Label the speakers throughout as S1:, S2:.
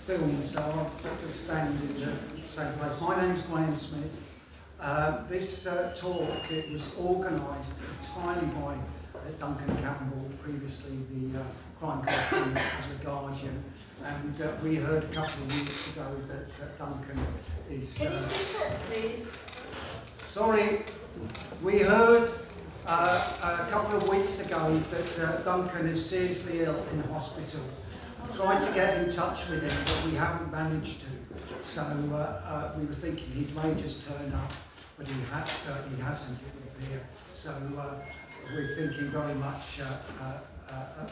S1: Filmed, so I'll just stand in the same place. My name's Graham Smith. This talk, it was organised entirely by Duncan Campbell, previously the crime correspondent as a Guardian, and we heard a couple of weeks ago that Duncan is...
S2: Can you speak up, please?
S1: Sorry, we heard a couple of weeks ago that Duncan is seriously ill in hospital. Tried to get in touch with him, but we haven't managed to. So we were thinking he may just turn up, but he hasn't. It would appear. So we're thinking very much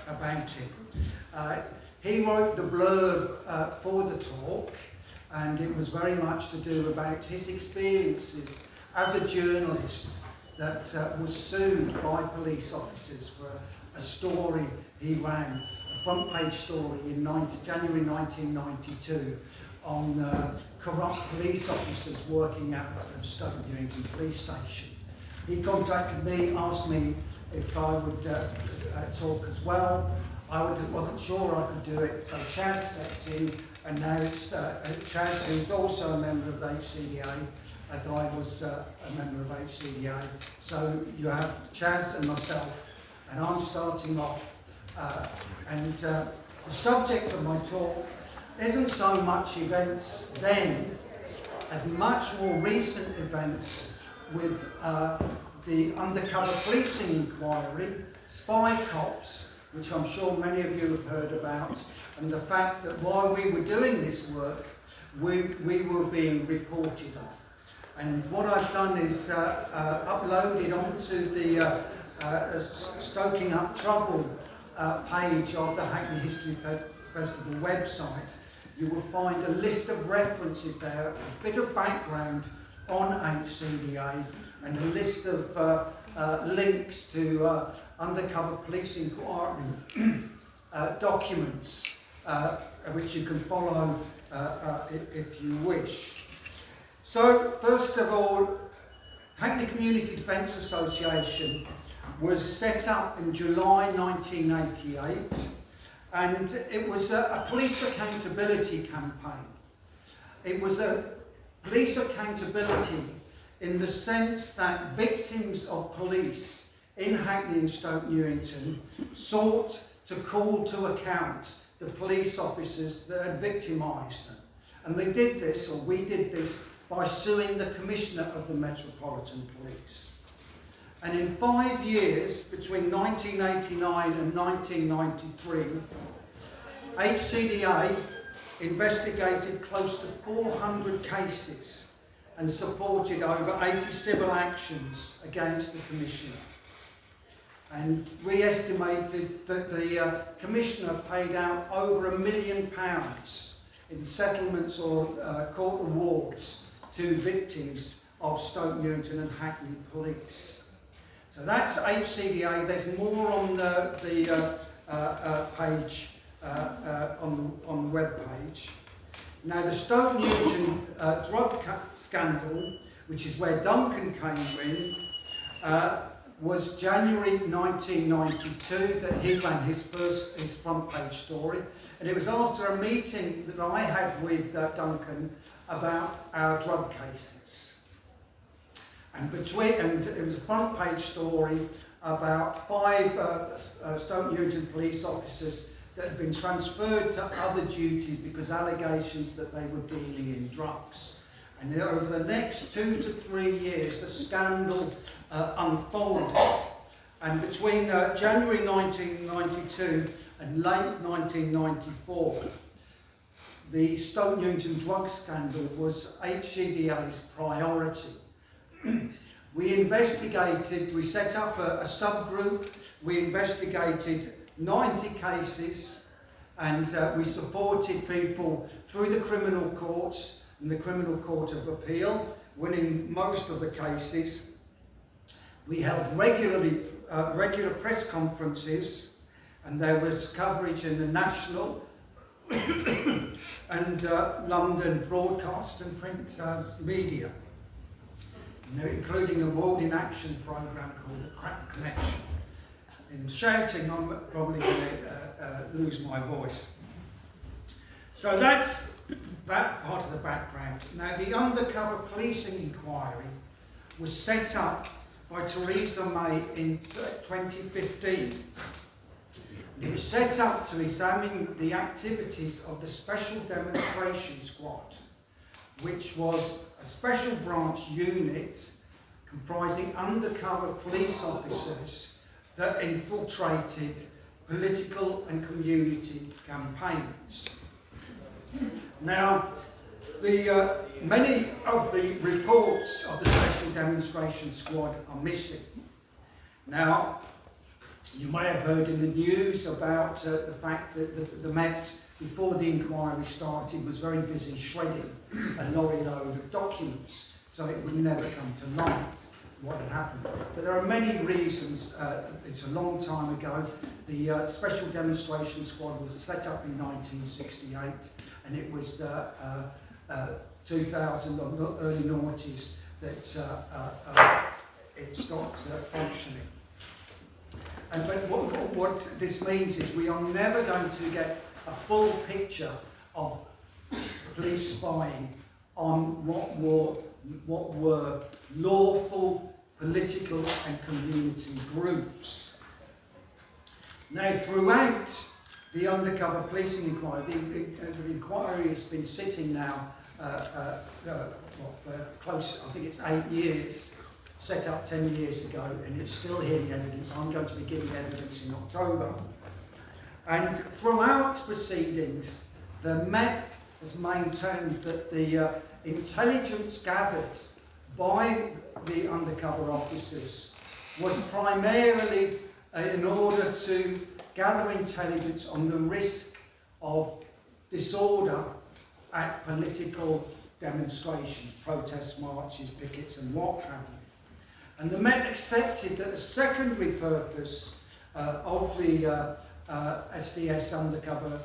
S1: about him. He wrote the blurb for the talk, and it was very much to do about his experiences as a journalist that was sued by police officers for a story he ran. Front page story in January 1992 on corrupt police officers working out of Stoke Newington police station. He contacted me, asked me if I would talk as well. I wasn't sure I could do it, so Chaz stepped in, and now it's Chaz, who's also a member of the HCDA, as I was a member of HCDA. So you have Chaz and myself, and I'm starting off. The subject of my talk isn't so much events then, as much more recent events with the undercover policing inquiry, spy cops, which I'm sure many of you have heard about, and the fact that while we were doing this work, we were being reported on. And what I've done is uploaded onto the Stoking Up Trouble page of the Hackney History Festival website. You will find a list of references there, a bit of background on HCDA, and a list of links to undercover police inquiry documents, which you can follow if you wish. So, first of all, Hackney Community Defence Association was set up in July 1988, and it was a police accountability campaign. It was a police accountability in the sense that victims of police in Hackney and Stoke Newington sought to call to account the police officers that had victimised them. And they did this, or we did this, by suing the Commissioner of the Metropolitan Police. And in 5 years, between 1989 and 1993, HCDA investigated close to 400 cases and supported over 80 civil actions against the Commissioner. And we estimated that the Commissioner paid out over £1 million in settlements or court awards to victims of Stoke Newington and Hackney Police. So that's HCDA. There's more on the page, on the web page. Now, the Stoke Newington drug scandal, which is where Duncan came in, was January 1992 that he ran his front page story, and it was after a meeting that I had with Duncan about our drug cases. And it was a front page story about 5 Stoke Newington police officers that had been transferred to other duties because allegations that they were dealing in drugs. And over the next 2 to 3 years, the scandal unfolded. And between January 1992 and late 1994, the Stoke Newington drug scandal was HCDA's priority. we set up a subgroup, we investigated 90 cases, and we supported people through the criminal courts and the Criminal Court of Appeal, winning most of the cases. We held regular press conferences, and there was coverage in the national and London broadcast and print media, including a World in Action programme called the Crack Connection. In shouting, I'm probably going to lose my voice. So that's that part of the background. Now, the undercover policing inquiry was set up by Theresa May in 2015. It was set up to examine the activities of the Special Demonstration Squad, which was a special branch unit comprising undercover police officers that infiltrated political and community campaigns. Now, many of the reports of the Special Demonstration Squad are missing. Now, you may have heard in the news about the fact that the Met, before the inquiry started, was very busy shredding a lorry load of documents, so it would never come to light what had happened. But there are many reasons. It's a long time ago. The Special Demonstration Squad was set up in 1968, and it was 2000 or the early noughties that it stopped functioning. But what this means is we are never going to get a full picture of police spying on what were lawful political and community groups. Now, throughout the undercover policing inquiry, the inquiry has been sitting now for close, I think it's 8 years, set up 10 years ago, and it's still hearing evidence. I'm going to be giving evidence in October. And throughout proceedings, the Met has maintained that the intelligence gathered by the undercover officers was primarily in order to gather intelligence on the risk of disorder at political demonstrations, protests, marches, pickets, and what have you. And the Met accepted that the secondary purpose of the SDS undercover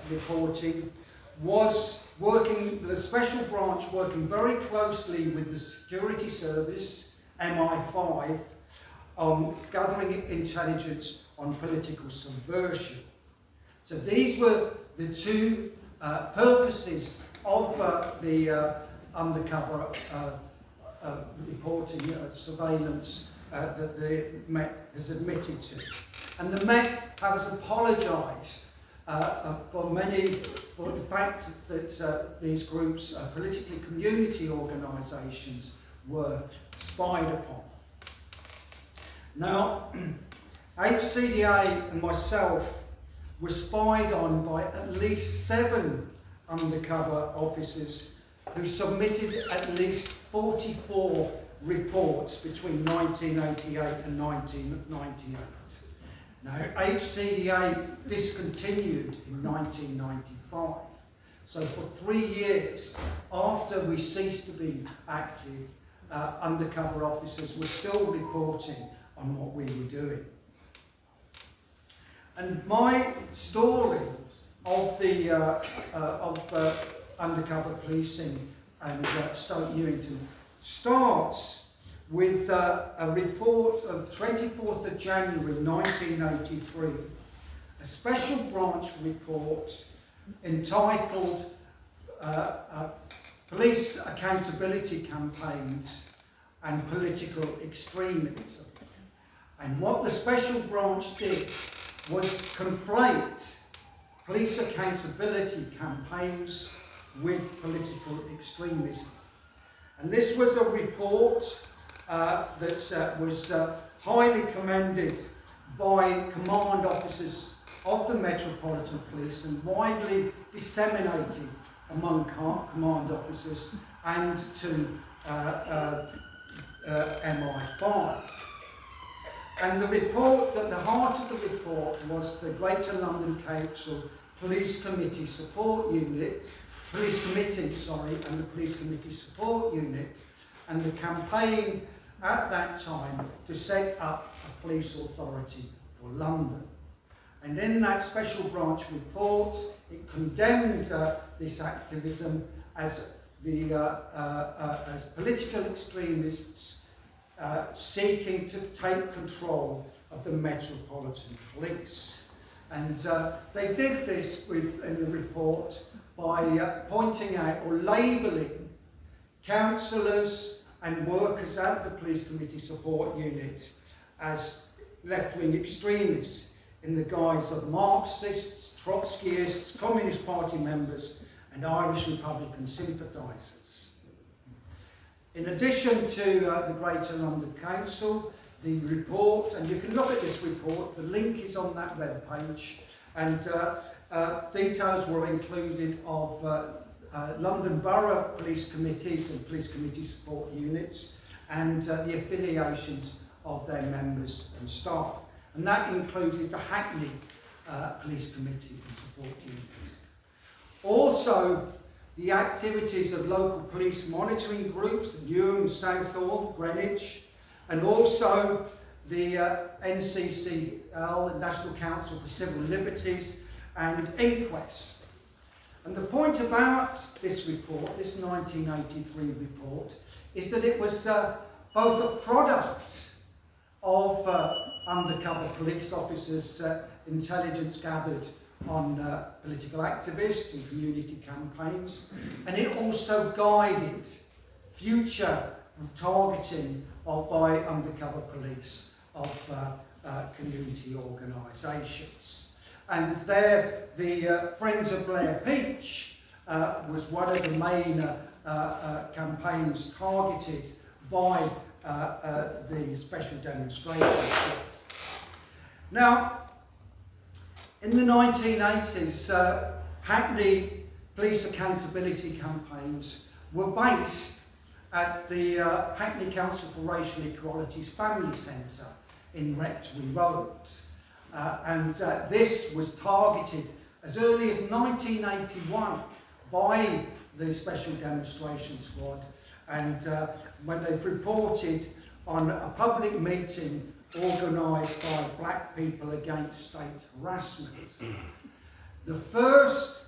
S1: reporting was the special branch working very closely with the security service, MI5, on gathering intelligence on political subversion. So these were the two purposes of the undercover reporting, surveillance that the Met has admitted to. And the Met has apologised for the fact that these groups, politically community organisations, were spied upon. Now, HCDA and myself were spied on by at least 7 undercover officers who submitted at least 44 reports between 1988 and 1998. Now, HCDA discontinued in 1995. So for 3 years after we ceased to be active, undercover officers were still reporting on what we were doing. And my story of the undercover policing and Stoke Newington starts with a report of 24th of January 1983, a special branch report entitled Police Accountability Campaigns and Political Extremism. And what the special branch did was conflate police accountability campaigns with political extremism. And this was a report that was highly commended by command officers of the Metropolitan Police and widely disseminated among command officers and to MI5. And the report, at the heart of the report, was the Greater London Council Police Committee Support Unit, and the Police Committee Support Unit, and the campaign at that time to set up a police authority for London. And in that special branch report, it condemned this activism as political extremists seeking to take control of the Metropolitan Police. And they did this in the report by pointing out or labelling councillors and workers at the Police Committee Support Unit as left-wing extremists in the guise of Marxists, Trotskyists, Communist Party members and Irish Republican sympathisers. In addition to the Greater London Council, the report, and you can look at this report, the link is on that web page, and details were included of London Borough Police Committees and Police Committee Support Units, and the affiliations of their members and staff. And that included the Hackney Police Committee and Support Unit. Also, the activities of local police monitoring groups, the Newham, Southall, Greenwich, and also the NCCL, the National Council for Civil Liberties, and Inquest. And the point about this report, this 1983 report, is that it was both a product of undercover police officers' intelligence gathered on political activists and community campaigns, and it also guided future targeting by undercover police of community organisations. And there, the Friends of Blair Peach was one of the main campaigns targeted by the special demonstrations. Now, in the 1980s, Hackney police accountability campaigns were based at the Hackney Council for Racial Equality's Family Centre in Rectory Road. And this was targeted as early as 1981 by the Special Demonstration Squad, and when they've reported on a public meeting organised by black people against state harassment. The first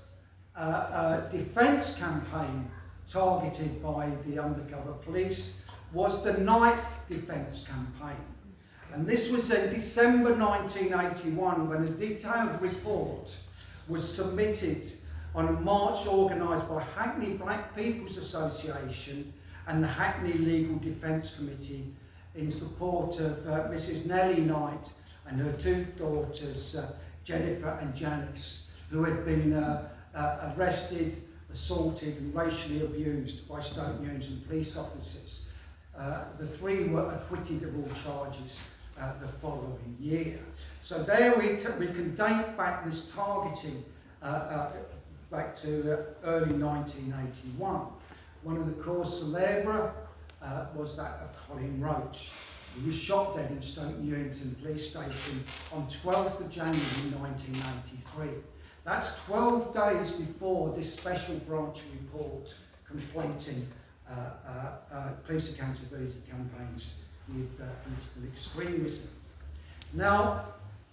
S1: defence campaign targeted by the undercover police was the Night Defence Campaign. And this was in December 1981 when a detailed report was submitted on a march organised by Hackney Black People's Association and the Hackney Legal Defence Committee in support of Mrs. Nellie Knight and her two daughters, Jennifer and Janice, who had been arrested, assaulted and racially abused by Stoke Newington police officers. The three were acquitted of all charges the following year. So there we can date back this targeting back to early 1981. One of the causes célèbres was that of Colin Roach, who was shot dead in Stoke Newington police station on 12th of January 1993. That's 12 days before this special branch report conflating police accountability campaigns with political extremism. Now,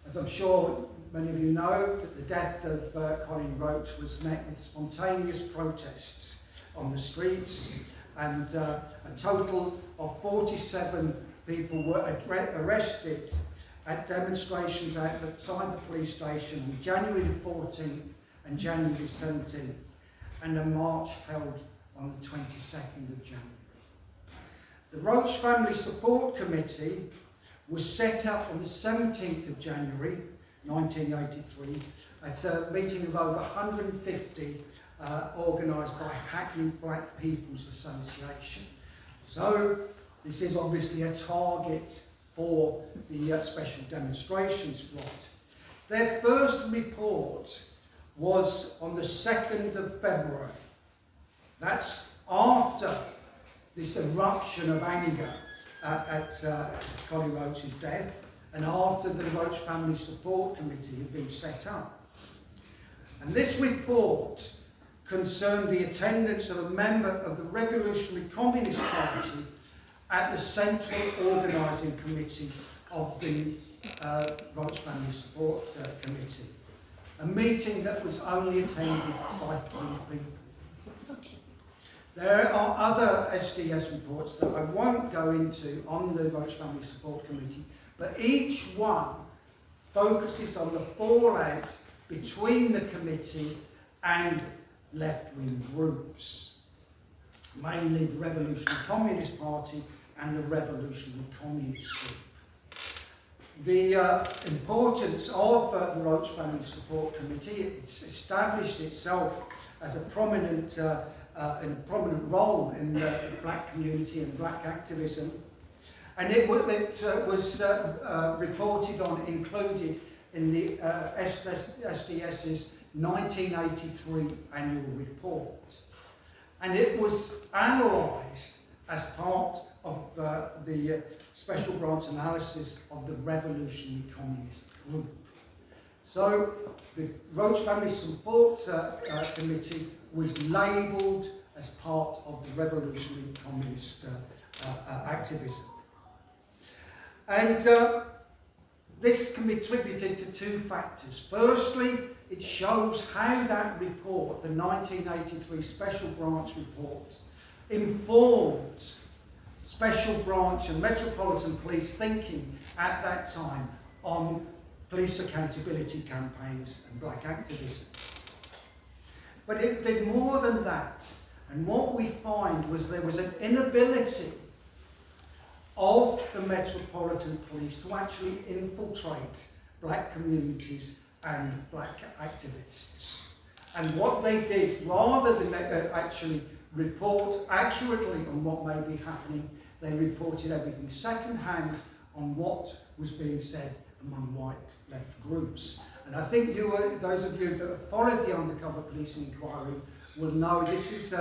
S1: as I'm sure many of you know, that the death of Colin Roach was met with spontaneous protests on the streets, and a total of 47 people were arrested at demonstrations outside the police station on January the 14th and January the 17th, and a march held on the 22nd of January. The Roach Family Support Committee was set up on the 17th of January 1983 at a meeting of over 150 organised by Hackney Black People's Association. So this is obviously a target for the Special Demonstration Squad. Their first report was on the 2nd of February. That's after this eruption of anger at Colin Roach's death, and after the Roach Family Support Committee had been set up. And this report concerned the attendance of a member of the Revolutionary Communist Party at the Central Organising Committee of the Roach Family Support Committee, a meeting that was only attended by 3 people. There are other SDS reports that I won't go into on the Roach Family Support Committee, but each one focuses on the fallout between the committee and left-wing groups, mainly the Revolutionary Communist Party and the Revolutionary Communist Group. The importance of the Roach Family Support Committee, it's established itself as a prominent role in the black community and black activism, and it was reported on, included in the SDS's 1983 annual report, and it was analysed as part of the special branch analysis of the Revolutionary Communist Group. So the Roach Family Support Committee was labelled as part of the Revolutionary Communist activism. And this can be attributed to 2 factors. Firstly, it shows how that report, the 1983 Special Branch report, informed Special Branch and Metropolitan Police thinking at that time on police accountability campaigns and black activism. But it did more than that, and what we find was there was an inability of the Metropolitan Police to actually infiltrate black communities and black activists. And what they did, rather than actually report accurately on what may be happening, they reported everything second-hand on what was being said among white left groups. And I think those of you that have followed the undercover policing inquiry will know this is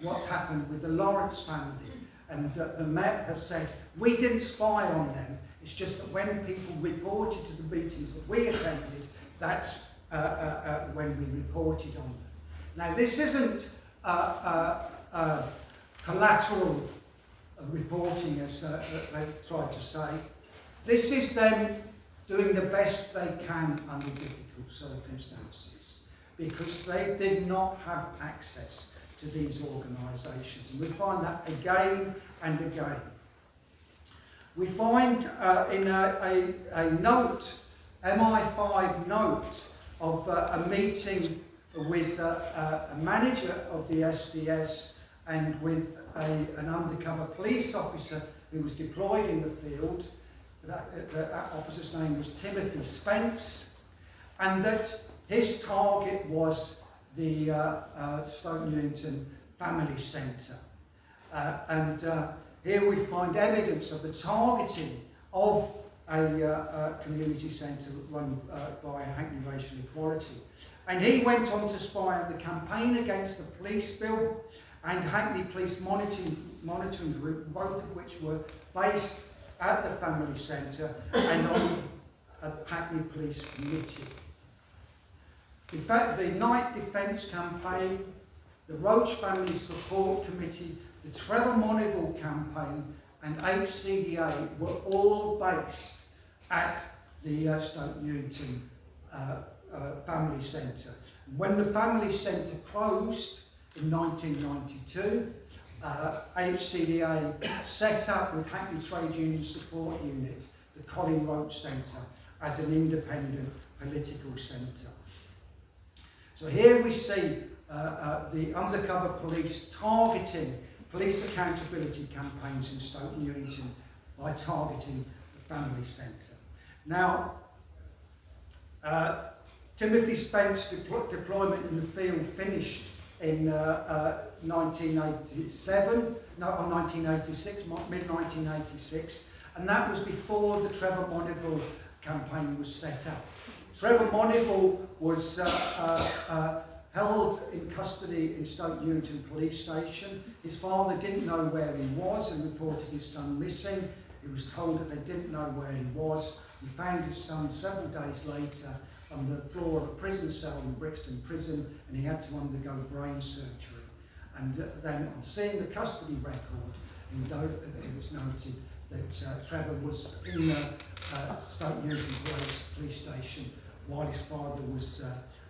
S1: what's happened with the Lawrence family. And the Met have said, we didn't spy on them, it's just that when people reported to the meetings that we attended, that's when we reported on them. Now this isn't collateral reporting, as they tried to say. This is them doing the best they can under difficult circumstances, because they did not have access to these organisations. And we find that again and again. We find in a note, MI5 note, of a meeting with a manager of the SDS and with an undercover police officer who was deployed in the field. That officer's name was Timothy Spence, and that his target was the Stoke Newington Family Centre. And here we find evidence of the targeting of a community centre run by Hackney Racial Equality. And he went on to spy on the campaign against the police bill and Hackney Police Monitoring Group, both of which were based at the Family Centre and on a Hackney Police Committee. In fact, the Night Defence Campaign, the Roach Family Support Committee, the Trevor Moniville Campaign and HCDA were all based at the Stoke Newington Family Centre. When the Family Centre closed in 1992, HCDA set up with Hackney Trade Union Support Unit the Colin Roach Centre as an independent political centre. So here we see the undercover police targeting police accountability campaigns in Stoke Newington by targeting the Family Centre. Now, Timothy Spence deployment in the field finished in 1986, mid-1986, and that was before the Trevor Moniville campaign was set up. Trevor Moniville was held in custody in Stoke Newington Police Station. His father didn't know where he was and reported his son missing. He was told that they didn't know where he was. He found his son several days later on the floor of a prison cell in Brixton Prison, and he had to undergo brain surgery. And then on seeing the custody record, it was noted that Trevor was in the Stoke Newington police station while his father was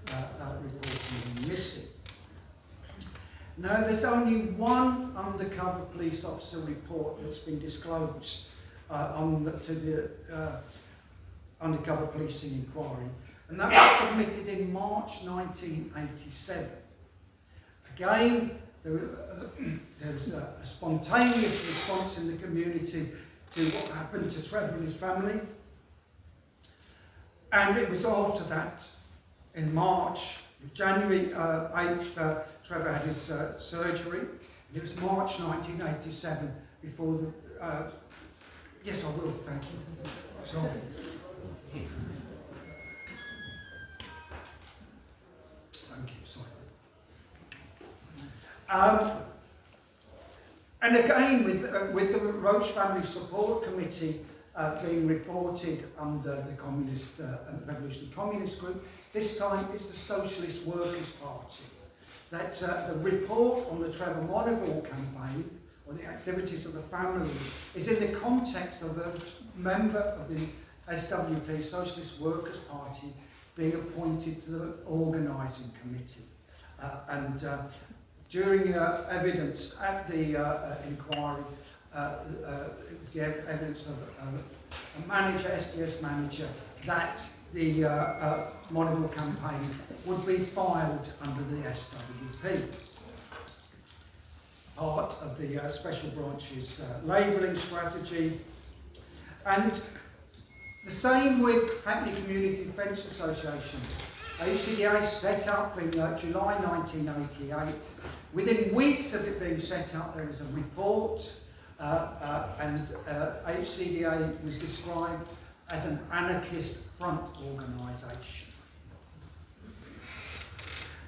S1: reporting him missing. Now, there's only one undercover police officer report that's been disclosed to the undercover policing inquiry, and that was submitted in March 1987. Again, there was a spontaneous response in the community to what happened to Trevor and his family. And it was after that, in March, January 8th, Trevor had his surgery. And it was March 1987 before the... yes, I will, thank you. Sorry. Thank you, sorry. And again, with the Roach Family Support Committee being reported under the Communist Revolutionary Communist Group, this time it's the Socialist Workers' Party. That the report on the Trevor Monaghan campaign, or the activities of the family, is in the context of a member of the SWP, Socialist Workers' Party, being appointed to the organising committee. During evidence at the inquiry, it was the evidence of a manager, SDS manager, that the Monaghan campaign would be filed under the SWP. Part of the Special Branch's labelling strategy. And the same with Hackney Community Defence Association. HCDA set up in July 1988. Within weeks of it being set up, there was a report, and HCDA was described as an anarchist front organisation.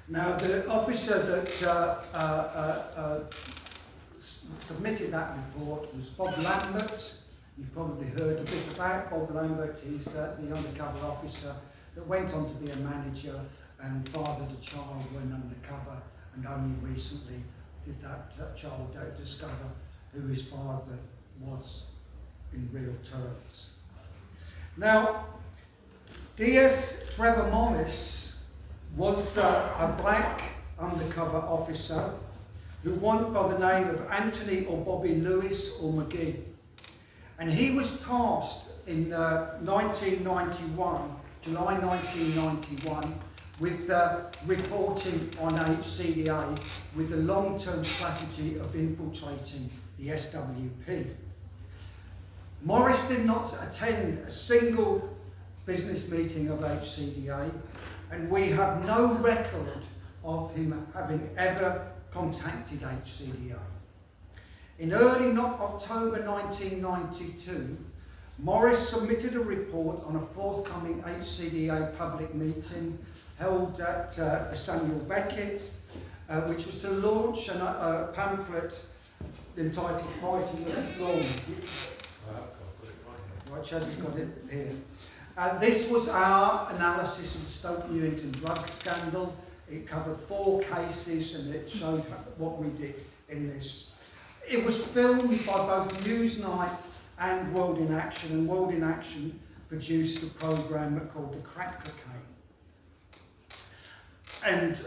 S1: Now, the officer that submitted that report was Bob Lambert. You've probably heard a bit about Bob Lambert. He's the undercover officer that went on to be a manager and fathered a child when undercover, and only recently did that child discover who his father was in real terms. Now, DS Trevor Morris was a black undercover officer who went by the name of Anthony or Bobby Lewis or McGee. And he was tasked in 1991, July 1991, with reporting on HCDA with the long-term strategy of infiltrating the SWP. Morris did not attend a single business meeting of HCDA, and we have no record of him having ever contacted HCDA. In early October 1992, Morris submitted a report on a forthcoming HCDA public meeting held at Samuel Beckett, which was to launch a pamphlet entitled Fighting the Law. Right, Chazzy's got it here. This was our analysis of the Stoke Newington drug scandal. It covered 4 cases and it showed what we did in this. It was filmed by both Newsnight and World in Action, and World in Action produced a programme called The Crack Cocaine. And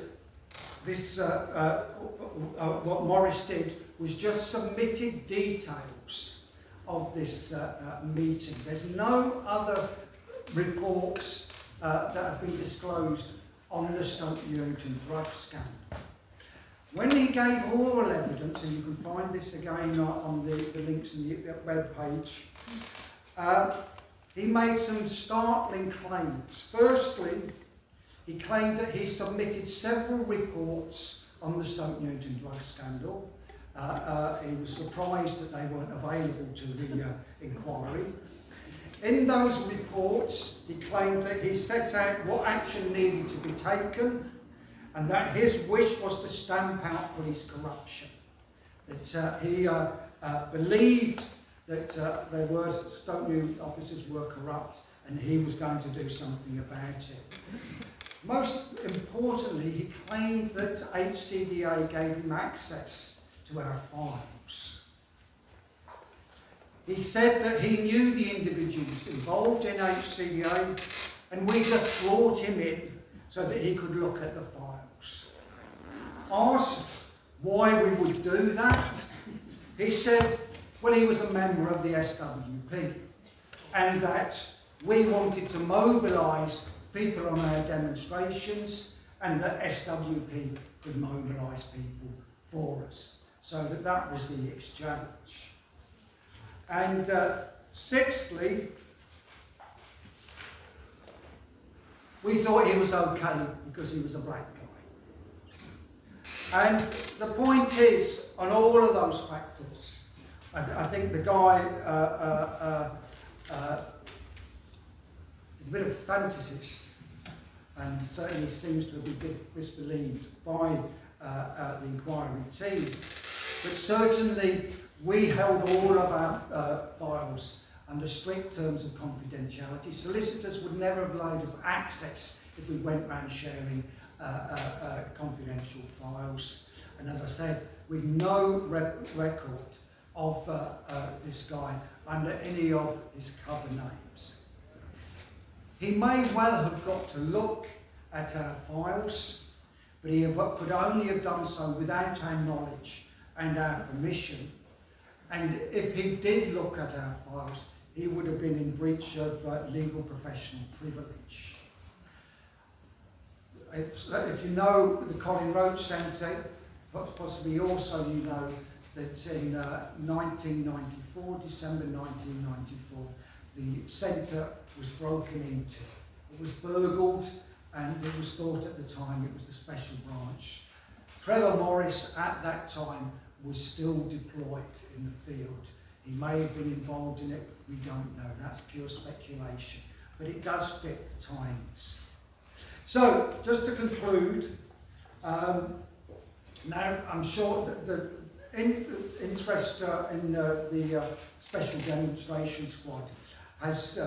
S1: this, what Morris did was just submitted details of this meeting. There's no other reports that have been disclosed on the Stoke Newington drug scandal. When he gave oral evidence, and you can find this again on the links in the web page, he made some startling claims. Firstly, he claimed that he submitted several reports on the Stoke Newington drug scandal. He was surprised that they weren't available to the inquiry. In those reports, he claimed that he set out what action needed to be taken, and that his wish was to stamp out police corruption. That he believed that there were Stoke Newington officers were corrupt, and he was going to do something about it. Most importantly, he claimed that HCDA gave him access to our files. He said that he knew the individuals involved in HCDA, and we just brought him in so that he could look at the files. Asked why we would do that, he said, well, he was a member of the SWP, and that we wanted to mobilise people on our demonstrations, and that SWP could mobilise people for us. So that was the exchange. And sixthly, we thought he was okay because he was a black guy. And the point is, on all of those factors, I think the guy is a bit of a fantasist, and certainly seems to have been disbelieved by the inquiry team. But certainly we held all of our files under strict terms of confidentiality. Solicitors would never have allowed us access if we went around sharing confidential files. And as I said, with no record of this guy under any of his cover names. He may well have got to look at our files, but he could only have done so without our knowledge and our permission. And if he did look at our files, he would have been in breach of legal professional privilege. If you know the Colin Roach Centre, possibly also you know that in 1994, December 1994, the centre was broken into. It was burgled, and it was thought at the time it was the special branch. Trevor Morris at that time was still deployed in the field. He may have been involved in it, we don't know, that's pure speculation. But it does fit the times. So, just to conclude, now I'm sure that the interest in the Special Demonstration Squad has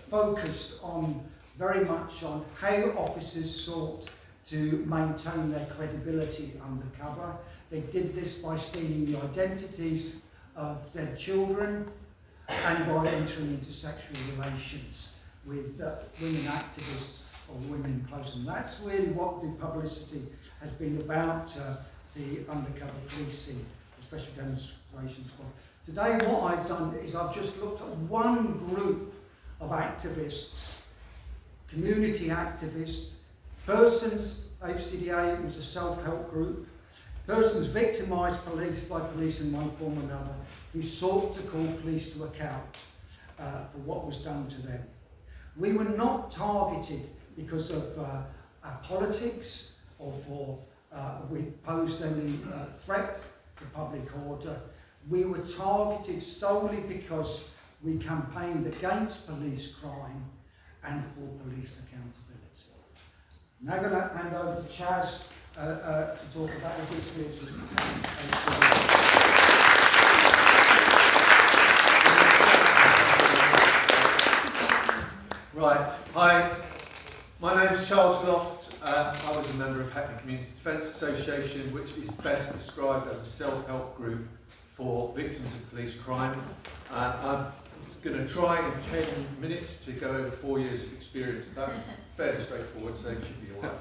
S1: focused on very much on how officers sought to maintain their credibility undercover. They did this by stealing the identities of their children and by entering into sexual relations with women activists or women close. And that's really what the publicity has been about, the undercover policing, the Special Demonstration Squad. Today what I've done is I've just looked at one group of activists, community activists, persons, HCDA was a self-help group, persons victimised by police in one form or another, who sought to call police to account for what was done to them. We were not targeted because of our politics or for we posed any threat to public order. We were targeted solely because we campaigned against police crime and for police accountability. I'm now going to hand over to Chaz to talk about his experiences.
S2: Right, hi, my name is Charles Loft. I was a member of Hackney Community Defence Association, which is best described as a self-help group for victims of police crime. I'm going to try in 10 minutes to go over 4 years of experience. That's fairly straightforward, so it should be all right.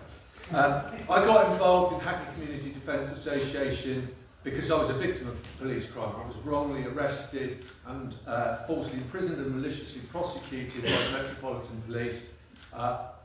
S2: I got involved in Hackney Community Defence Association because I was a victim of police crime. I was wrongly arrested and falsely imprisoned and maliciously prosecuted by the Metropolitan Police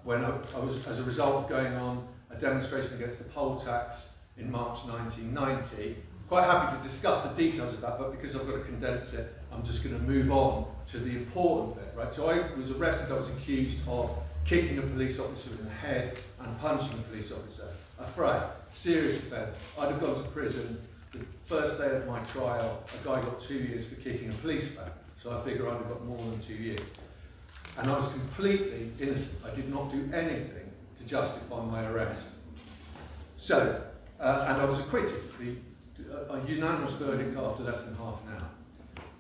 S2: when I was, as a result of going on a demonstration against the poll tax in March 1990. Quite happy to discuss the details of that, but because I've got to condense it, I'm just going to move on to the important bit, right? So I was arrested, I was accused of kicking a police officer in the head and punching a police officer. A fray, serious offence. I'd have gone to prison. The first day of my trial, a guy got 2 years for kicking a police van, so I figure I'd have got more than 2 years. And I was completely innocent. I did not do anything to justify my arrest. So, and I was acquitted. A unanimous verdict after less than half an hour.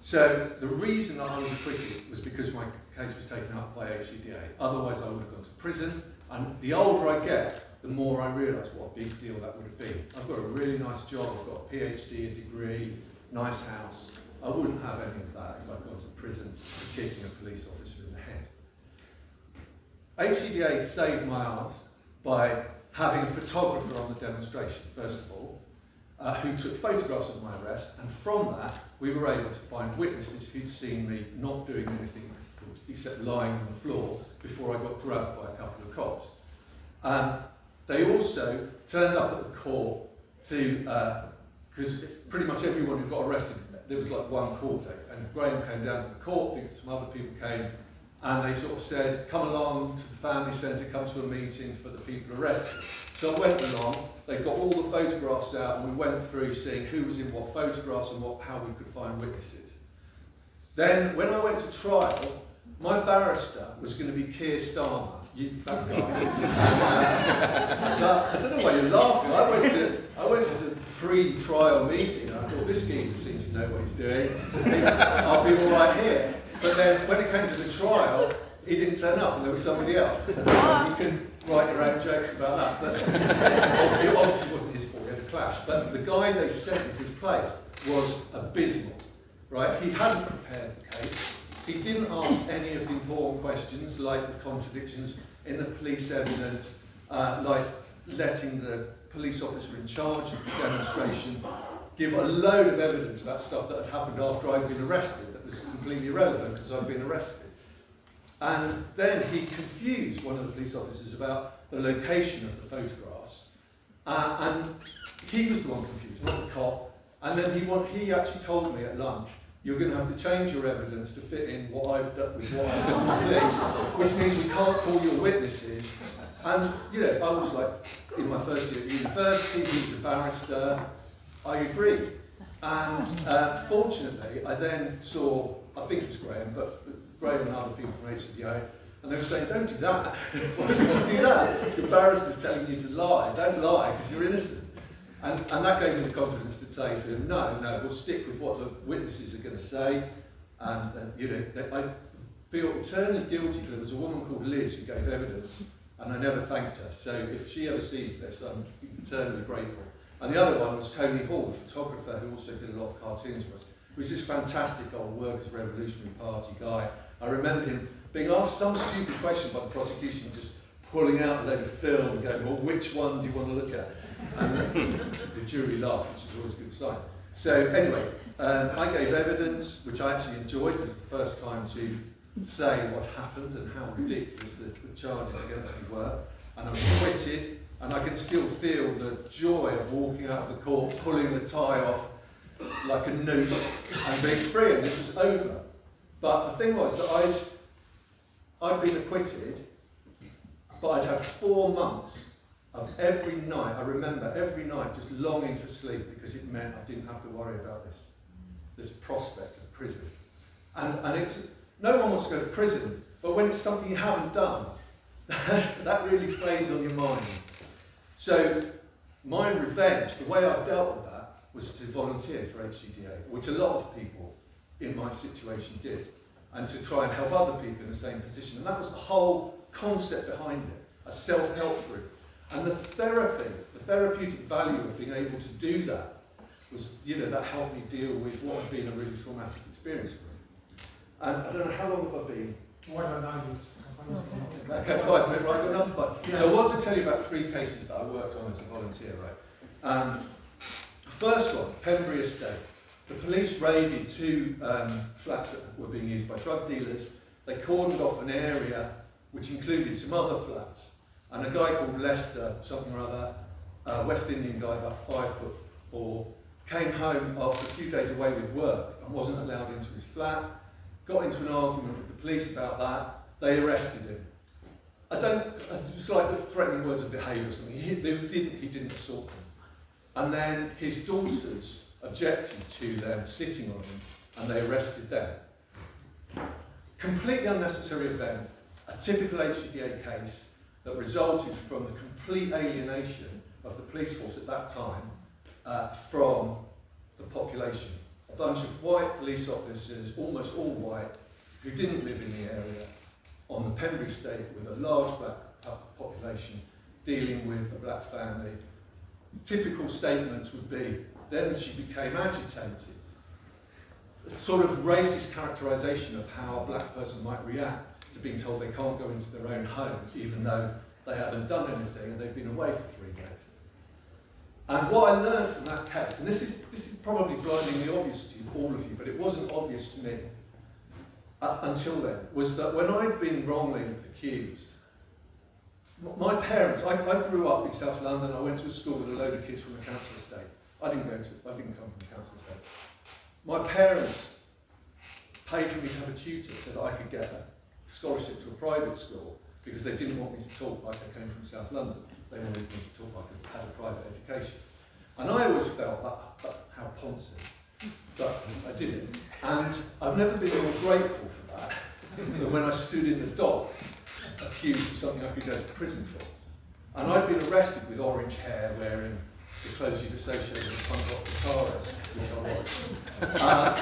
S2: So the reason that I was acquitted was because my case was taken up by HCDA. Otherwise I would have gone to prison. And the older I get, the more I realise what a big deal that would have been. I've got a really nice job, I've got a PhD, a degree, nice house. I wouldn't have any of that if I'd gone to prison for kicking a police officer in the head. HCDA saved my arse by having a photographer on the demonstration, first of all, who took photographs of my arrest, and from that we were able to find witnesses who'd seen me not doing anything except lying on the floor before I got grabbed by a couple of cops. They also turned up at the court to, because pretty much everyone who got arrested, there was like one court date, and Graham came down to the court, I think some other people came, and they sort of said, come along to the family centre, come to a meeting for the people arrested. So I went along, they got all the photographs out, and we went through seeing who was in what photographs and how we could find witnesses. Then, when I went to trial, my barrister was going to be Keir Starmer, that guy. I don't know why you're laughing. I went to the pre-trial meeting, and I thought, this geezer seems to know what he's doing. I'll be all right here. But then, when it came to the trial, he didn't turn up, and there was somebody else. You can write your own jokes about that. But it obviously wasn't his fault, he had a clash. But the guy they sent in his place was abysmal, right? He hadn't prepared the case. He didn't ask any of the important questions, like the contradictions in the police evidence, like letting the police officer in charge of the demonstration give a load of evidence about stuff that had happened after I'd been arrested that was completely irrelevant because I'd been arrested. And then he confused one of the police officers about the location of the photographs. And he was the one confused, not the cop. And then he actually told me at lunch, you're going to have to change your evidence to fit in what I've done with what I've done with police, which means we can't call your witnesses. And, you know, I was like, in my first year at university, he was a barrister, I agreed. And fortunately, I then saw, I think it was Graham, but Graham and other people from HCDA, and they were saying, don't do that. Why would you do that? Your barrister's telling you to lie. Don't lie, because you're innocent. And that gave me the confidence to say to him, no, we'll stick with what the witnesses are going to say. And you know, I feel eternally guilty for there was a woman called Liz who gave evidence, and I never thanked her. So if she ever sees this, I'm eternally grateful. And the other one was Tony Hall, the photographer who also did a lot of cartoons for us. He was this fantastic old Workers' Revolutionary Party guy. I remember him being asked some stupid question by the prosecution, just pulling out a load of film and going, well, which one do you want to look at? And the jury laughed, which is always a good sign. So anyway, I gave evidence, which I actually enjoyed. It was the first time to say what happened and how ridiculous the charges against me were. And I was acquitted, and I can still feel the joy of walking out of the court, pulling the tie off like a noose, and being free, and this was over. But the thing was that I'd been acquitted, but I'd had 4 months of every night, I remember every night just longing for sleep because it meant I didn't have to worry about this prospect of prison. And it's, no one wants to go to prison, but when it's something you haven't done, that really plays on your mind. So my revenge, the way I dealt with that, was to volunteer for HCDA, which a lot of people in my situation did, and to try and help other people in the same position. And that was the whole concept behind it, a self-help group. And the therapeutic value of being able to do that was, you know, that helped me deal with what had been a really traumatic experience for me. And I don't know, how long have I been?
S3: Well, I don't know.
S2: Okay, 5 minutes, right, I've got another 5. Yeah. So I want to tell you about 3 cases that I worked on as a volunteer, right? First one, Pembury Estate. The police raided 2 flats that were being used by drug dealers. They cordoned off an area which included some other flats. And a guy called Lester, something or other, West Indian guy, about 5'4", came home after a few days away with work and wasn't allowed into his flat. Got into an argument with the police about that. They arrested him. It was like threatening words of behaviour or something. He didn't assault them. And then his daughters objected to them sitting on him, and they arrested them. Completely unnecessary event, a typical HCDA case that resulted from the complete alienation of the police force at that time from the population a bunch of white police officers, almost all white, who didn't live in the area, on the Pembrey estate with a large black population, dealing with a black family. Typical statements would be, then she became agitated. A sort of racist characterisation of how a black person might react to being told they can't go into their own home, even though they haven't done anything and they've been away for 3 days. And what I learned from that case, and this is probably blindingly obvious to you, all of you, but it wasn't obvious to me until then, was that when I'd been wrongly accused, my parents, I grew up in South London. I went to a school with a load of kids from the council estate. I didn't come from the council estate. My parents paid for me to have a tutor so that I could get a scholarship to a private school, because they didn't want me to talk like I came from South London. They wanted me to talk like I had a private education. And I always felt how poncy, but I didn't. And I've never been more grateful for that than when I stood in the dock accused of something I could go to prison for. And I'd been arrested with orange hair, wearing the clothes you'd associate with punk rock guitarist, which I was.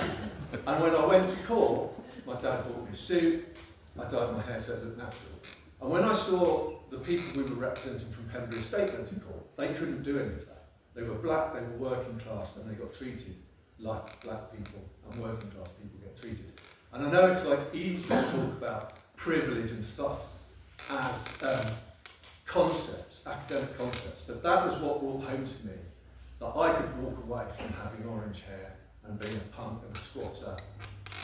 S2: And when I went to court, my dad bought me a suit, I dyed my hair so it looked natural. And when I saw the people we were representing from Pembrey Estate went to court, they couldn't do any of that. They were black, they were working class, and they got treated like black people and working class people get treated. And I know it's like easy to talk about privilege and stuff as concepts, academic concepts, but that was what brought home to me, that I could walk away from having orange hair and being a punk and a squatter,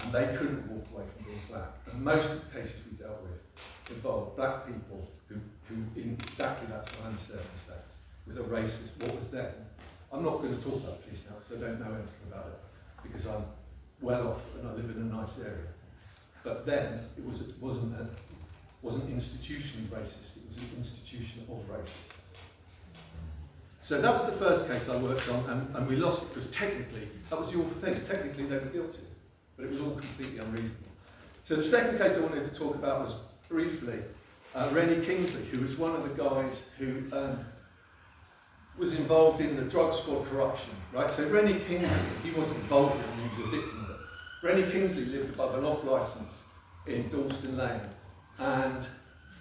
S2: and they couldn't walk away from being black. And most of the cases we dealt with involved black people who in exactly that kind of circumstance, with a racist, what was then. I'm not going to talk about police now because I don't know anything about it, because I'm well off and I live in a nice area. But then it wasn't institutionally racist, it was an institution of racists. So that was the first case I worked on, and we lost it because technically, that was the awful thing, technically they were guilty, but it was all completely unreasonable. So the second case I wanted to talk about was briefly Rennie Kingsley, who was one of the guys who was involved in the drug squad corruption, right? So Rennie Kingsley, he wasn't involved in it, he was a victim of it. Rennie Kingsley lived above an off-licence in Dalston Lane, and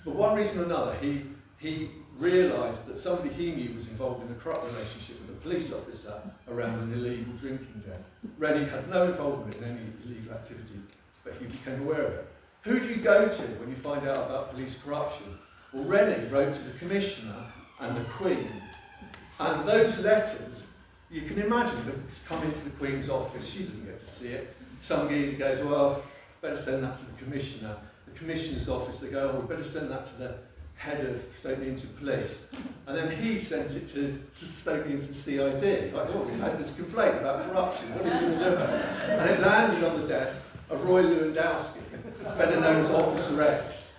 S2: for one reason or another, he realised that somebody he knew was involved in a corrupt relationship with a police officer around an illegal drinking den. Rennie had no involvement in any illegal activity, but he became aware of it. Who do you go to when you find out about police corruption? Well, Rennie wrote to the Commissioner and the Queen, and those letters, you can imagine them come into the Queen's office, she doesn't get to see it. Some geezer goes, well, better send that to the Commissioner. The Commissioner's office, they go, oh, we better send that to the head of Stoke Newington Police. And then he sends it to Stoke Newington CID. Like, oh, we've had this complaint about corruption, what are we going to do about it? And it landed on the desk of Roy Lewandowski, better known as Officer X,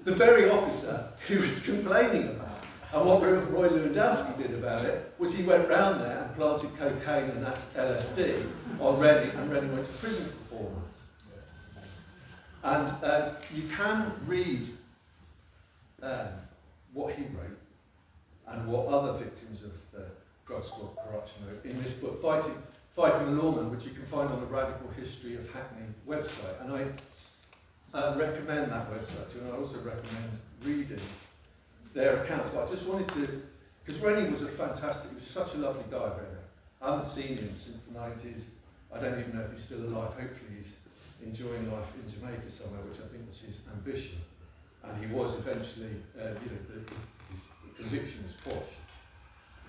S2: the very officer who was complaining about it. And what Roy Lewandowski did about it was he went round there and planted cocaine and that LSD on Rennie, and Rennie went to prison for 4 months. And you can read what he wrote and what other victims of the drug squad corruption wrote in this book, Fighting the Lawman, which you can find on the Radical History of Hackney website. And I recommend that website to you, and I also recommend reading their accounts. But I just wanted to, because Rennie was he was such a lovely guy, Rennie. I haven't seen him since the 90s. I don't even know if he's still alive. Hopefully he's enjoying life in Jamaica somewhere, which I think was his ambition. And he was eventually, his conviction was quashed.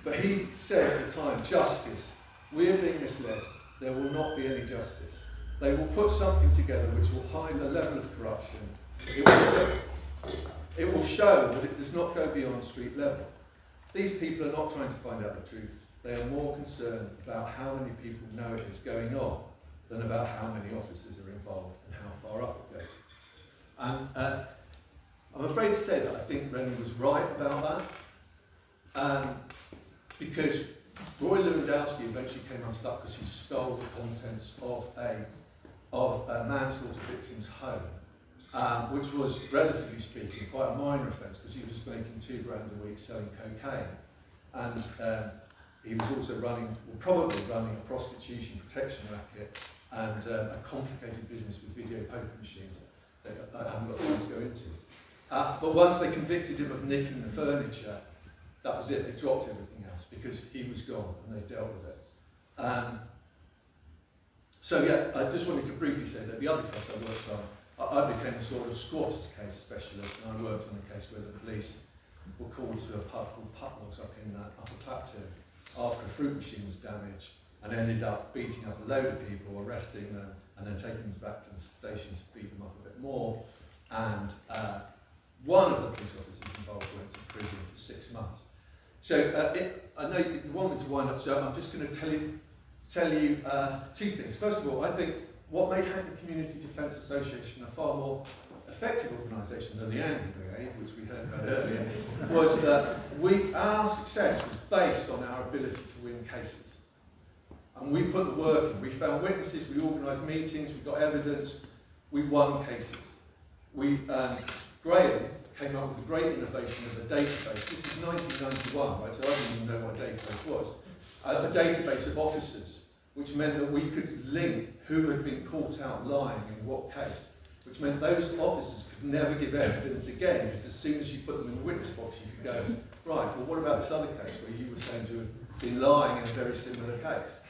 S2: But he said at the time, justice, we are being misled. There will not be any justice. They will put something together which will hide the level of corruption. It will show that it does not go beyond street level. These people are not trying to find out the truth. They are more concerned about how many people know it is going on than about how many officers are involved and how far up it goes. And I'm afraid to say that I think Rennie was right about that, because Roy Lewandowski eventually came unstuck because he stole the contents of a manslaughter victim's home, which was, relatively speaking, quite a minor offence because he was making £2 grand a week selling cocaine. And he was also probably running a prostitution protection racket and a complicated business with video poker machines that I haven't got time to go into. But once they convicted him of nicking the furniture, that was it. They dropped everything else because he was gone and they dealt with it. So yeah, I just wanted to briefly say that the other case I worked on, I became a sort of squatters case specialist, and I worked on a case where the police were called to a pub called Putlogs up in Upper Clapton after a fruit machine was damaged, and ended up beating up a load of people, arresting them, and then taking them back to the station to beat them up a bit more. And one of the police officers involved went to prison for 6 months. So I know you want me to wind up, so I'm just going to tell you two things. First of all, I think what made Hackney Community Defence Association a far more effective organisation than the Angry Brigade, which we heard about earlier, was that our success was based on our ability to win cases. And we put the work in. We found witnesses, we organised meetings, we got evidence, we won cases. Graham came up with a great innovation of a database. This is 1991, right, so I didn't even know what a database was. A database of officers, which meant that we could link who had been caught out lying in what case, which meant those officers could never give evidence again, because as soon as you put them in the witness box, you could go, right, well, what about this other case where you were saying to have been lying in a very similar case?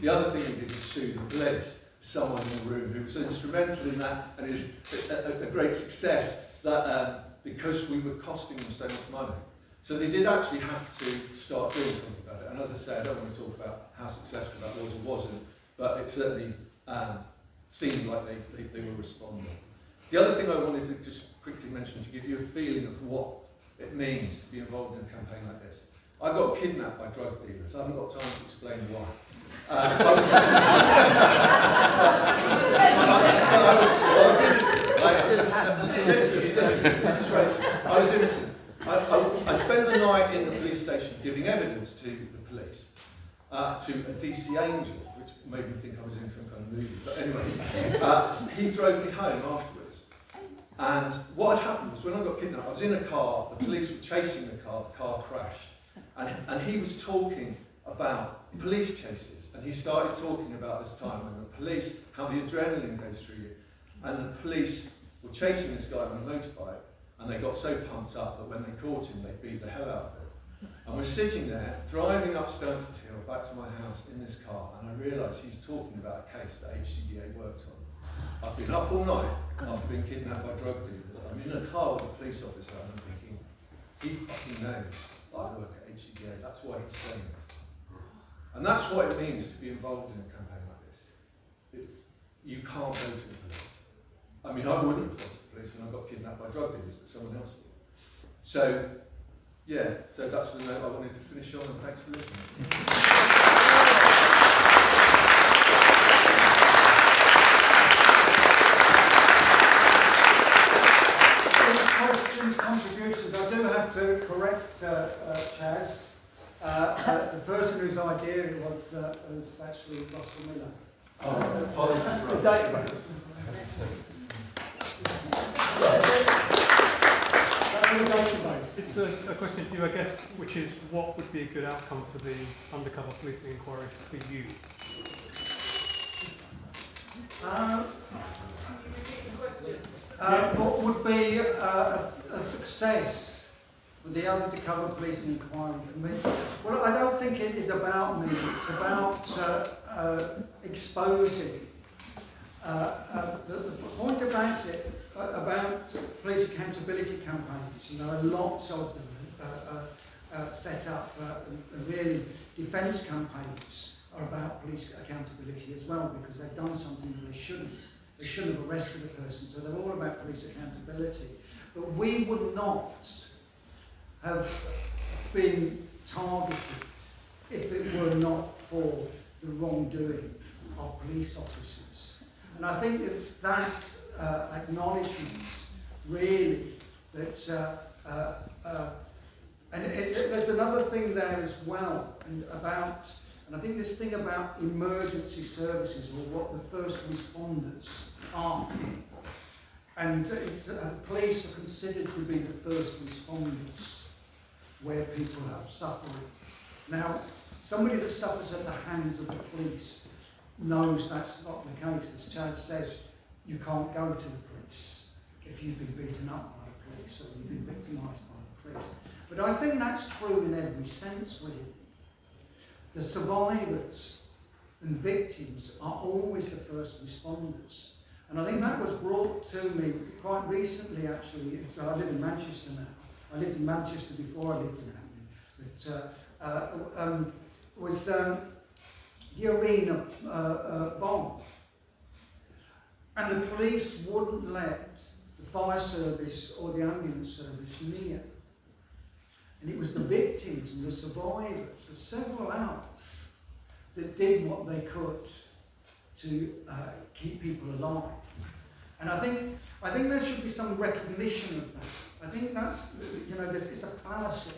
S2: The other thing we did was sue the police, someone in the room who was instrumental in that, and is a great success, that because we were costing them so much money. So they did actually have to start doing something about it. And as I say, I don't want to talk about how successful that was or wasn't, but it certainly seemed like they were responding. The other thing I wanted to just quickly mention to give you a feeling of what it means to be involved in a campaign like this. I got kidnapped by drug dealers. I haven't got time to explain why. I was innocent. This is right. I was innocent. I spent the night in the police station giving evidence to the police, to a DC angel, which made me think I was in some kind of movie. But anyway, he drove me home afterwards. And what had happened was when I got kidnapped, I was in a car, the police were chasing the car crashed. And he was talking about police chases. And he started talking about this time when the police, how the adrenaline goes through you. And the police were chasing this guy on a motorbike. And they got so pumped up that when they caught him, they beat the hell out of him. And we're sitting there, driving up Stoneford Hill, back to my house in this car, and I realised he's talking about a case that HCDA worked on. I've been up all night after being kidnapped by drug dealers. I'm in a car with a police officer, and I'm thinking, he fucking knows I work at HCDA, that's why he's saying this. And that's what it means to be involved in a campaign like this. You can't go to the police. I mean, I wouldn't have gone to the police when I got kidnapped by drug dealers, but someone else did. So, yeah, so that's the note I wanted to finish on, and thanks for listening.
S1: Questions, contributions. I do have to correct Chaz. The person whose idea it was actually Russell Miller.
S2: Oh, apologies.
S1: The database. That's the database.
S3: It's a question for you, I guess, which is what would be a good outcome for the undercover policing inquiry for you?
S1: What would be a success with the undercover policing inquiry for me? Well, I don't think it is about me. It's about exposing. The point about it, about police accountability campaigns, lots of them set up, and really defence campaigns are about police accountability as well, because they've done something that they shouldn't. They shouldn't have arrested a person, so they're all about police accountability. But we would not have been targeted if it were not for the wrongdoing of police officers. And I think it's that acknowledgement, really, that there's another thing there as well, and I think this thing about emergency services, or what the first responders are. And police are considered to be the first responders where people have suffering. Now, Somebody that suffers at the hands of the police knows that's not the case. As Chaz says, you can't go to the police if you've been beaten up by the police or you've been victimised by the police. But I think that's true in every sense, really. The survivors and victims are always the first responders. And I think that was brought to me quite recently, actually. So I live in Manchester now. I lived in Manchester before I lived in Hackney. But was the arena bomb. And the police wouldn't let the fire service or the ambulance service near. And it was the victims and the survivors, the several hours, that did what they could to keep people alive. And I think there should be some recognition of that. I think that's, it's a fallacy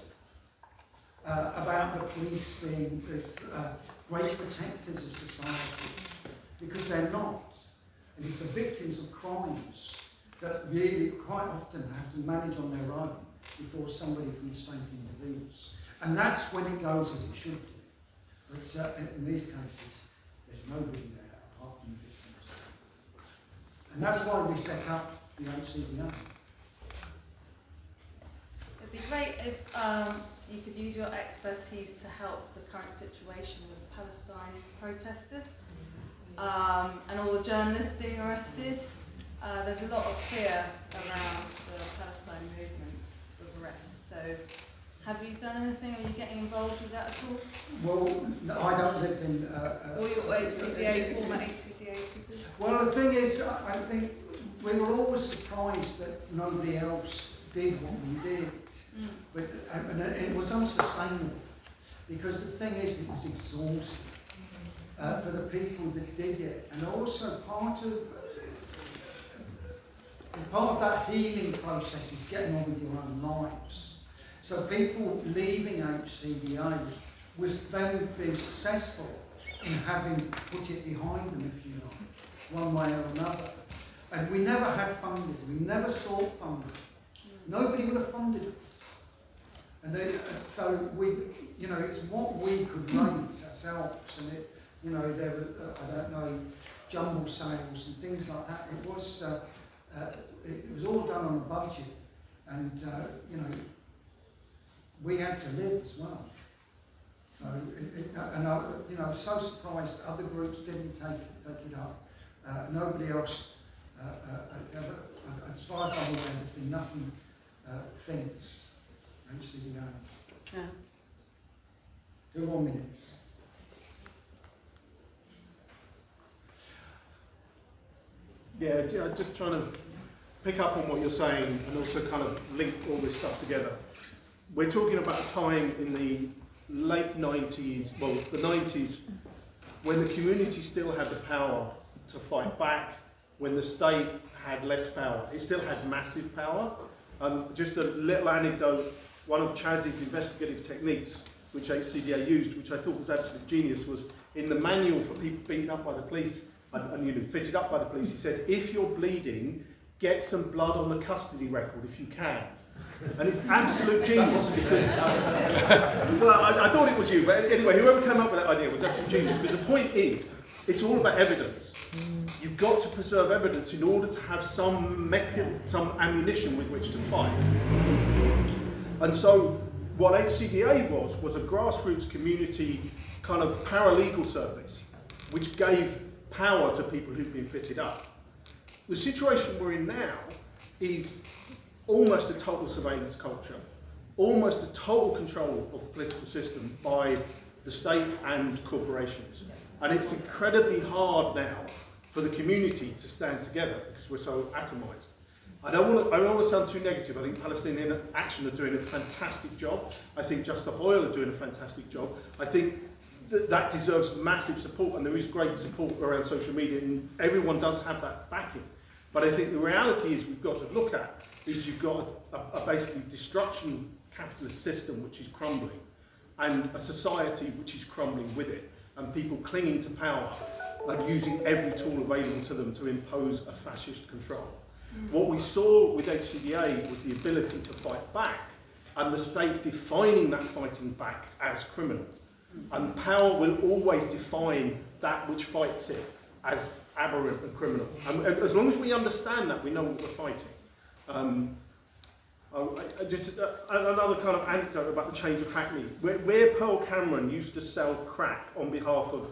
S1: about the police being this great protectors of society, because they're not. And it's the victims of crimes that really quite often have to manage on their own before somebody from the state intervenes. And that's when it goes as it should do. But in these cases, there's nobody there apart from the victims. And that's why we set up the HCDA.
S4: It'd be great if you could use your expertise to help the current situation with the Palestine protesters and all the journalists being arrested. There's a lot of fear around the Palestine movement with arrests. So have you done anything? Are you getting involved with that at all?
S1: Well, no, I don't live in...
S4: or your HCDA, former HCDA people?
S1: Well, the thing is, I think we were always surprised that nobody else did what we did. But and it was unsustainable, because the thing is, it was exhausting for the people that did it, and also part of that healing process is getting on with your own lives. So people leaving HCDA was then being successful in having put it behind them, if you like, one way or another. And we never had funding. We never sought funding. Nobody would have funded us. And so we, it's what we could raise ourselves, and it, there were, I don't know, jumble sales and things like that. It was all done on a budget, and we had to live as well. So, I was so surprised other groups didn't take it up. Nobody else, as far as I'm aware, there's been nothing since HCDA.
S4: Yeah.
S1: 2 more minutes.
S5: Yeah, just trying to pick up on what you're saying and also kind of link all this stuff together. We're talking about a time in the late 90s, well, the 90s, when the community still had the power to fight back, when the state had less power. It still had massive power. Just a little anecdote, one of Chaz's investigative techniques, which HCDA used, which I thought was absolute genius, was in the manual for people beaten up by the police and fitted up by the police, he said, if you're bleeding, get some blood on the custody record if you can. And it's absolute genius because, well, I thought it was you, but anyway, whoever came up with that idea was absolute genius, because the point is, it's all about evidence. You've got to preserve evidence in order to have some ammunition with which to fight. And so what HCDA was a grassroots community kind of paralegal service, which gave power to people who've been fitted up. The situation we're in now is almost a total surveillance culture, almost a total control of the political system by the state and corporations. And it's incredibly hard now for the community to stand together because we're so atomised. I don't want to sound too negative. I think Palestinian Action are doing a fantastic job. I think Just Stop Oil are doing a fantastic job. I think that deserves massive support, and there is great support around social media, and everyone does have that backing. But I think the reality is we've got to look at is you've got a basically destruction capitalist system which is crumbling, and a society which is crumbling with it, and people clinging to power and using every tool available to them to impose a fascist control. What we saw with HCDA was the ability to fight back, and the state defining that fighting back as criminal. And power will always define that which fights it as aberrant and criminal. And as long as we understand that, we know what we're fighting. Another kind of anecdote about the change of Hackney. Where Pearl Cameron used to sell crack on behalf of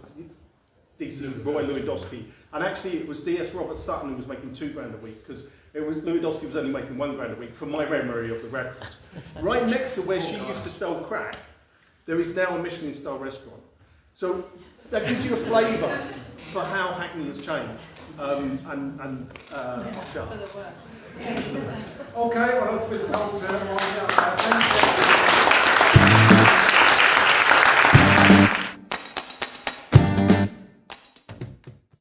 S5: DC Roy Lewandowski, and actually it was DS Robert Sutton who was making £2 a week, because Lewandowski was only making £1 a week, from my memory of the records. Right next to where she used to sell crack, there is now a Michelin-star restaurant. So that gives you a flavour for how Hackney has changed.
S4: For the worst.
S1: Okay, well, I've been told to wind up.